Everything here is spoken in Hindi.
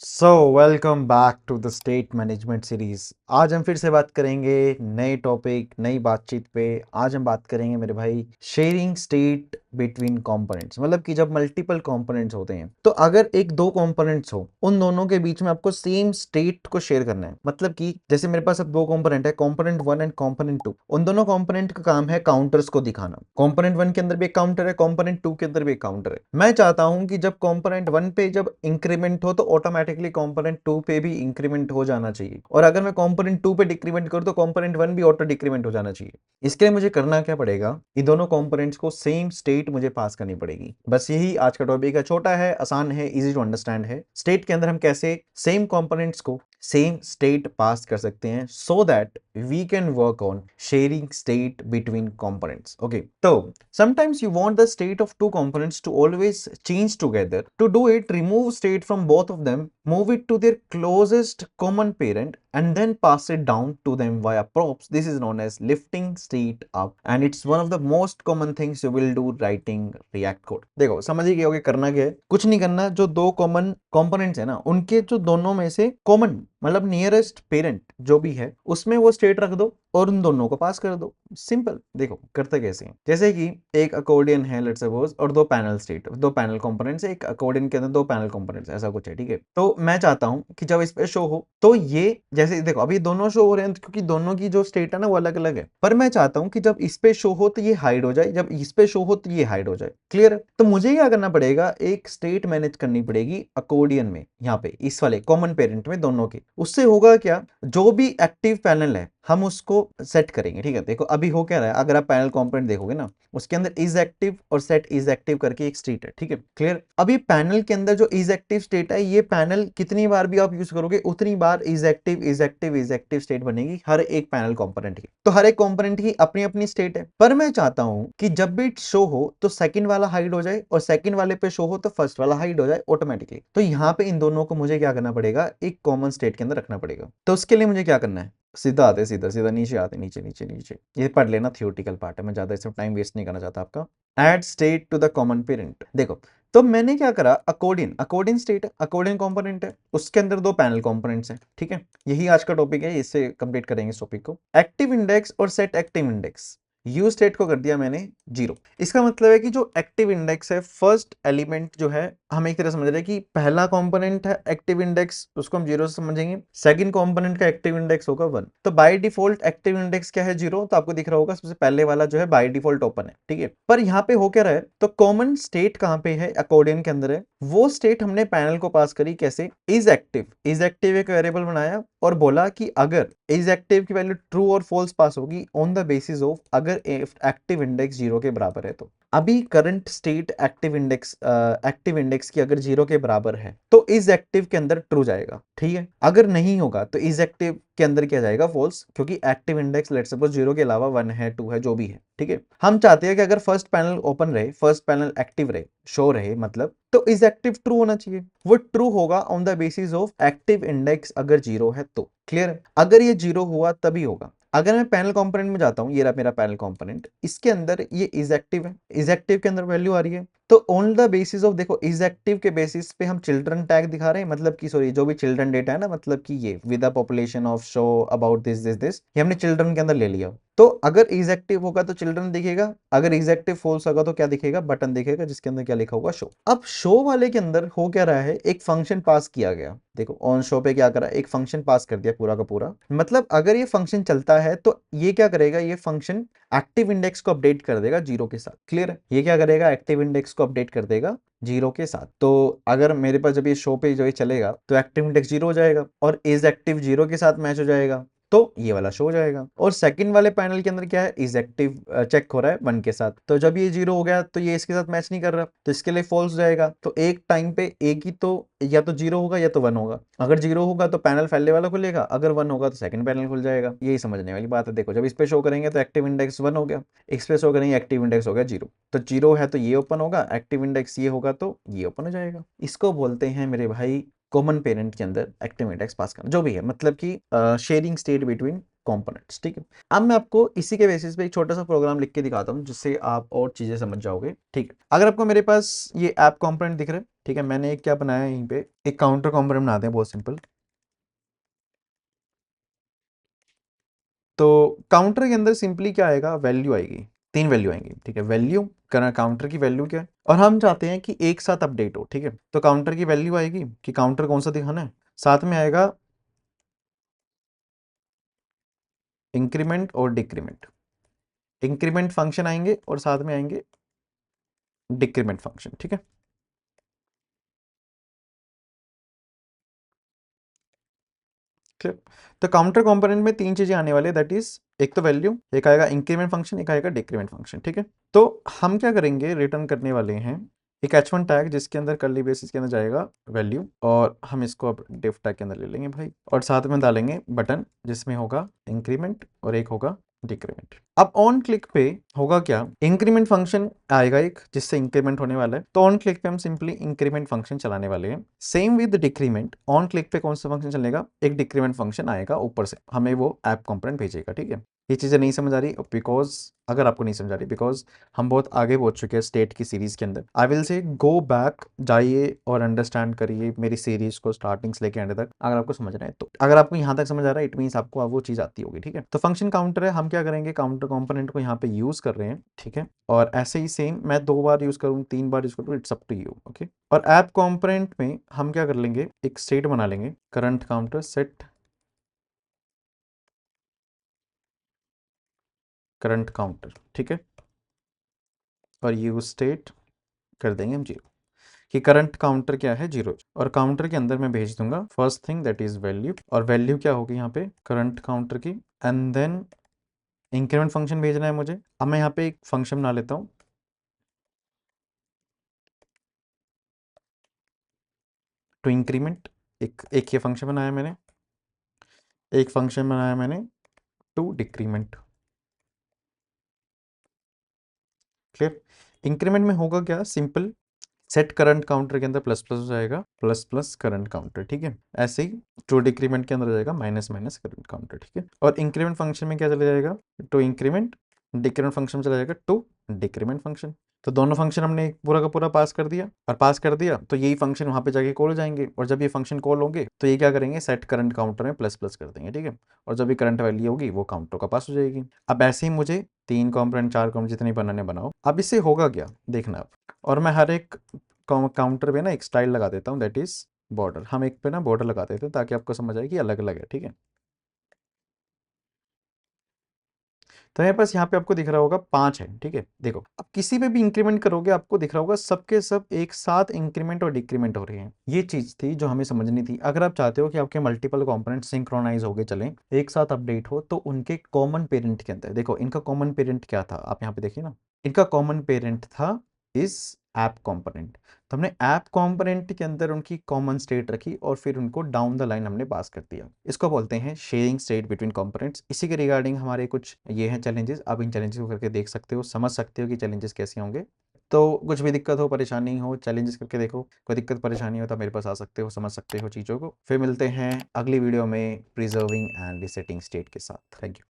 So welcome back to the state management series. आज हम फिर से बात करेंगे नए टॉपिक नई बातचीत पे। आज हम बात करेंगे मेरे भाई शेयरिंग स्टेट बिटवीन कंपोनेंट्स। मतलब कि जब मल्टीपल कंपोनेंट्स होते हैं तो अगर एक दो कंपोनेंट्स हो, उन दोनों के बीच में आपको सेम स्टेट को शेयर करना है। मतलब कि जैसे मेरे पास अब दो कंपोनेंट है, कंपोनेंट 1 एंड कंपोनेंट 2। उन दोनों कंपोनेंट का काम है काउंटर्स को दिखाना। कंपोनेंट 1 के अंदर भी एक काउंटर है, कंपोनेंट 2 के अंदर भी एक काउंटर है। मैं चाहता हूं कि जब कंपोनेंट 1 पे जब इंक्रीमेंट हो तो ऑटोमेटिकली कंपोनेंट 2 पे भी इंक्रीमेंट हो जाना चाहिए, और अगर मैं कंपोनेंट 2 पे डिक्रीमेंट करूं तो कंपोनेंट 1 भी ऑटो डिक्रीमेंट हो जाना चाहिए। इसके लिए मुझे करना क्या पड़ेगा, इन दोनों कंपोनेंट्स को सेम स्टेट मुझे पास करनी पड़ेगी। बस यही आज का टॉपिक है। छोटा है, आसान है, इजी टू अंडरस्टैंड है। स्टेट के अंदर हम कैसे सेम कंपोनेंट्स को सेम स्टेट पास कर सकते हैं so that we can work on sharing state between components. Okay, तो sometimes you want the state of two components to always change together. To do it, remove state from both of them, move it to their closest common parent, and then pass it down to them via props. This is known as lifting state up, and it's one of the most common things you will do writing React code. देखो समझ ही गए होगे करना क्या है। कुछ नहीं करना, जो दो कॉमन कंपोनेंट्स है ना, उनके जो दोनों में से कॉमन मतलब नियरेस्ट पेरेंट जो भी है उसमें वो स्टेट रख दो और उन दोनों को पास कर दो। सिंपल। देखो करते कैसे हैं, जैसे कि एक अकॉर्डियन है लेट्स सपोज, और दो पैनल स्टेट, दो पैनल कंपोनेंट्स है। एक अकॉर्डियन के अंदर दो पैनल कंपोनेंट्स, ऐसा कुछ है, ठीक है। तो मैं चाहता हूं कि जब इस पे शो हो तो ये जैसे देखो अभी दोनों शो हो रहे हैं क्योंकि दोनों की जो स्टेट है ना वो अलग अलग है, पर मैं चाहता हूं कि जब इस पे शो हो तो ये हाइड हो जाए, जब इस पे शो हो तो ये हाइड हो जाए। क्लियर है? तो मुझे क्या करना पड़ेगा, एक स्टेट मैनेज करनी पड़ेगी अकॉर्डियन में, यहाँ पे इस वाले कॉमन पेरेंट में दोनों के। उससे होगा क्या, जो भी एक्टिव पैनल है हम उसको सेट करेंगे। ठीक है, देखो अभी हो क्या रहा है, अगर आप पैनल कंपोनेंट देखोगे ना उसके अंदर इज एक्टिव और सेट इज एक्टिव करके एक स्टेट है। ठीक है, क्लियर। अभी पैनल के अंदर जो इज एक्टिव स्टेट है, ये पैनल कितनी बार भी आप यूज करोगे उतनी bar is active is active is active state बनेगी हर एक पैनल कंपोनेंट की। तो हर एक कंपोनेंट की अपनी अपनी स्टेट है, पर मैं चाहता हूं कि जब भी शो हो तो सेकंड वाला हाइड हो जाए और सेकंड वाले पे शो हो तो फर्स्ट वाला हाइड हो जाए ऑटोमेटिकली। तो यहाँ पे इन दोनों को मुझे क्या करना पड़ेगा, एक कॉमन स्टेट के अंदर रखना पड़ेगा। तो उसके लिए मुझे क्या करना है, सीधा आते सीधा सीधा नीचे आते, नीचे नीचे नीचे ये पढ़ लेना, थियोरटिकल पार्ट है, मैं ज्यादा इसमें टाइम वेस्ट नहीं करना चाहता आपका। Add state to the common parent. देखो तो मैंने क्या करा, अकॉर्डियन अकॉर्डियन स्टेट है, अकॉर्डियन कंपोनेंट है, उसके अंदर दो पैनल कंपोनेंट्स हैं। ठीक है, यही आज का टॉपिक है, इससे कंप्लीट करेंगे इस टॉपिक को। एक्टिव इंडेक्स और set active index, you state को कर दिया मैंने जीरो। इसका मतलब है कि जो एक्टिव इंडेक्स है, फर्स्ट एलिमेंट जो है, हम एक तरह समझ रहे हैं कि पहला कंपोनेंट है एक्टिव इंडेक्स, उसको हम जीरो से समझेंगे। सेकंड कंपोनेंट का एक्टिव इंडेक्स होगा 1। तो बाय डिफॉल्ट एक्टिव इंडेक्स क्या है, जीरो। तो आपको दिख रहा होगा सबसे पहले वाला जो है बाय डिफॉल्ट ओपन है। ठीक है, पर यहाँ पे हो क्या रहा है, तो कॉमन स्टेट कहाँ पे है, अकॉर्डियन के अंदर है। वो स्टेट हमने पैनल को पास करी कैसे, इज एक्टिव। इज एक्टिव एक वेरिएबल बनाया और बोला कि अगर इज एक्टिव की वैल्यू ट्रू और फॉल्स पास होगी ऑन द बेसिस ऑफ अगर एक्टिव इंडेक्स जीरो के बराबर है। तो अभी करंट स्टेट एक्टिव इंडेक्स की अगर जीरो के बराबर है तो इज एक्टिव के अंदर ट्रू जाएगा। ठीक है, अगर नहीं होगा तो इज एक्टिव के अंदर क्या जाएगा, फॉल्स, क्योंकि active index let's suppose zero के अलावा 1 है 2 है जो भी है। ठीक है, हम चाहते हैं कि अगर फर्स्ट पैनल ओपन रहे, फर्स्ट पैनल एक्टिव रहे, शो रहे, मतलब तो इज एक्टिव ट्रू होना चाहिए। वो ट्रू होगा on the basis of active index अगर जीरो है तो। क्लियर है? अगर ये जीरो हुआ तभी होगा। अगर मैं पैनल कंपोनेंट में जाता हूं, ये रहा मेरा पैनल कंपोनेंट, इसके अंदर ये इज एक्टिव है, इज एक्टिव के अंदर वैल्यू आ रही है। तो ऑन द बेसिस ऑफ, देखो इज एक्टिव के बेसिस पे हम चिल्ड्रन टैग दिखा रहे हैं, मतलब कि सॉरी जो भी चिल्ड्रन डेटा है ना, मतलब कि ये with the population of show about this this this, ये हमने चिल्ड्रन के अंदर ले लिया। तो अगर इज एक्टिव होगा तो चिल्ड्रन दिखेगा, अगर इज एक्टिव फॉल्स होगा तो क्या दिखेगा, बटन दिखेगा जिसके अंदर क्या लिखा होगा, शो। अब शो वाले के अंदर हो क्या रहा है, एक फंक्शन पास किया गया। देखो ऑन शो पे क्या करा, एक फंक्शन पास कर दिया पूरा का पूरा। मतलब अगर ये फंक्शन चलता है तो ये क्या करेगा, ये फंक्शन एक्टिव इंडेक्स को अपडेट कर देगा जीरो के साथ। क्लियर है? ये क्या करेगा, एक्टिव इंडेक्स को अपडेट कर देगा जीरो के साथ। तो अगर मेरे पास जब ये शो पे जो ये चलेगा तो एक्टिव इंडेक्स जीरो हो जाएगा और इज एक्टिव जीरो के साथ मैच हो जाएगा, तो ये वाला शो हो जाएगा। और सेकंड वाले पैनल के अंदर क्या है, इज एक्टिव चेक हो रहा है 1 के साथ, तो जब ये जीरो हो गया तो ये इसके साथ मैच नहीं कर रहा, तो इसके लिए फॉल्स जाएगा। तो एक टाइम पे एक ही तो या तो जीरो होगा या तो 1 होगा। अगर जीरो होगा तो पैनल पहले वाला खुलेगा, अगर 1 होगा तो सेकंड पैनल खुल जाएगा। यही समझने वाली बात है। देखो जब इस पे शो करेंगे तो एक्टिव इंडेक्स 1 हो गया, इस पे शो करेंगे एक्टिव इंडेक्स हो गया जीरो। तो जीरो है तो ये ओपन होगा, एक्टिव इंडेक्स ये होगा तो ये ओपन हो जाएगा। इसको बोलते हैं मेरे भाई कॉमन पेरेंट के अंदर एक्टिव इंडेक्स पास करना, जो भी है, मतलब कि शेयरिंग स्टेट बिटवीन कंपोनेंट्स। ठीक है, अब मैं आपको इसी के बेसिस पे एक छोटा सा प्रोग्राम लिख के दिखाता हूँ जिससे आप और चीजें समझ जाओगे। ठीक है, अगर आपको मेरे पास ये ऐप कंपोनेंट दिख रहे हैं, ठीक है, मैंने एक क्या बनाया है यहीं पे, एक काउंटर कंपोनेंट बनाते हैं, बहुत सिंपल। तो काउंटर के अंदर सिंपली क्या आएगा, वैल्यू आएगी, 3 वैल्यू आएंगी। ठीक है, वैल्यू करना, काउंटर की वैल्यू क्या है, और हम चाहते हैं कि एक साथ अपडेट हो। ठीक है, तो काउंटर की वैल्यू आएगी कि काउंटर कौन सा दिखाना है, साथ में आएगा इंक्रीमेंट और डिक्रीमेंट। इंक्रीमेंट फंक्शन आएंगे और साथ में आएंगे डिक्रीमेंट फंक्शन। ठीक है, क्लियर। तो काउंटर कंपोनेंट में 3 चीजें आने वाले, दैट इज एक तो वैल्यू, एक आएगा इंक्रीमेंट फंक्शन, एक आएगा डिक्रीमेंट फंक्शन। ठीक है, तो हम क्या करेंगे, रिटर्न करने वाले हैं एक h1 टैग जिसके अंदर कर्ली ब्रेसेस के अंदर जाएगा वैल्यू, और हम इसको अब डिफ टैग के अंदर ले लेंगे भाई, और साथ में डालेंगे बटन जिसमें होगा इंक्रीमेंट और एक होगा डिक्रीमेंट। अब ऑन क्लिक पे होगा क्या, इंक्रीमेंट फंक्शन आएगा एक जिससे इंक्रीमेंट होने वाला है, तो ऑन क्लिक पे हम सिंपली इंक्रीमेंट फंक्शन चलाने वाले हैं। Same with decrement, on click पे कौन सा फंक्शन चलेगा, एक डिक्रीमेंट फंक्शन आएगा ऊपर से, हमें वो ऐप कंपोनेंट भेजेगा। ठीक है, ये चीजें नहीं समझ आ रही बिकॉज, अगर आपको नहीं समझ आ रही बिकॉज हम बहुत आगे पहुंच चुके हैं स्टेट की सीरीज के अंदर। I will say go back, जाइए और अंडरस्टैंड करिए मेरी सीरीज को स्टार्टिंग से लेकर एंड तक, अगर आपको समझ रहा है तो। अगर आपको यहाँ तक समझ आ रहा है इट मीन्स आपको अब वो चीज आती होगी। ठीक है, तो फंक्शन काउंटर है, हम क्या करेंगे, काउंटर कंपोनेंट को यहाँ पे यूज कर रहे हैं। ठीक है, और ऐसे ही सेम मैं 2 बार यूज करूँ, 3 बार यूज करूँ, it's up to you. Okay, और ऐप कंपोनेंट में हम क्या कर लेंगे, एक स्टेट बना लेंगे, current counter set current counter. ठीक है, और यूज स्टेट कर देंगे हम 0, कि करंट काउंटर क्या है, 0, और काउंटर के अंदर मैं भेज दूंगा first thing that is value, और वैल्यू क्या होगी यहाँ पे करंट काउंटर की, एंड देन इंक्रीमेंट फंक्शन भेजना है मुझे। अब मैं यहाँ पे एक फंक्शन बना लेता हूँ टू इंक्रीमेंट, एक ये फंक्शन बनाया मैंने, एक फंक्शन बनाया मैंने टू डिक्रीमेंट। क्लियर, इंक्रीमेंट में होगा क्या, सिंपल सेट करंट काउंटर के अंदर प्लस प्लस हो जाएगा, प्लस प्लस करंट काउंटर। ठीक है, ऐसे ही टू डिक्रीमेंट के अंदर हो जाएगा माइनस माइनस करंट काउंटर। ठीक है, और इंक्रीमेंट फंक्शन में क्या चला जाएगा, टू इंक्रीमेंट, डिक्रीमेंट फंक्शन में चला जाएगा टू डिक्रीमेंट फंक्शन। तो दोनों फंक्शन हमने पूरा का पूरा पास कर दिया, और पास कर दिया तो यही फंक्शन वहां पे जाके कॉल हो जाएंगे, और जब ये फंक्शन कॉल होंगे तो ये क्या करेंगे, सेट करंट काउंटर में प्लस प्लस कर देंगे। ठीक है, और जब भी करंट वैल्यू होगी वो काउंटर का पास हो जाएगी। अब ऐसे ही मुझे 3 कॉम्पोनेंट 4 कॉम्पोनेंट जितने बनाने बनाओ। अब इससे होगा क्या देखना आप, और मैं हर एक काउंटर पे ना एक स्टाइल लगा देता हूँ दैट इज बॉर्डर, हम एक पे ना बॉर्डर लगा देते हैं ताकि आपको समझ आए कि अलग अलग है। ठीक है, तो मेरे पास यहाँ पे आपको दिख रहा होगा 5 है। ठीक है, देखो अब किसी पे भी इंक्रीमेंट करोगे आपको दिख रहा होगा सबके सब एक साथ इंक्रीमेंट और डिक्रीमेंट हो रहे हैं। ये चीज थी जो हमें समझनी थी। अगर आप चाहते हो कि आपके मल्टीपल कंपोनेंट सिंक्रोनाइज होके चलें, एक साथ अपडेट हो, तो उनके कॉमन पेरेंट के अंदर देखो, इनका कॉमन पेरेंट क्या था, आप यहाँ पे देखिए ना, इनका कॉमन पेरेंट था इस ऐप कंपोनेंट। तो हमने ऐप कंपोनेंट के अंदर उनकी कॉमन स्टेट रखी और फिर उनको डाउन द लाइन हमने पास कर दिया। इसको बोलते हैं शेयरिंग स्टेट बिटवीन कंपोनेंट्स। इसी के रिगार्डिंग हमारे कुछ ये हैं चैलेंजेस, आप इन चैलेंजेस को करके देख सकते हो, समझ सकते हो कि चैलेंजेस कैसे होंगे। तो कुछ भी दिक्कत हो, परेशानी हो, चैलेंजेस करके देखो, कोई दिक्कत परेशानी हो तो मेरे पास आ सकते हो, समझ सकते हो चीज़ों को। फिर मिलते हैं अगली वीडियो में प्रिजर्विंग एंड रिसेटिंग स्टेट के साथ। Thank you.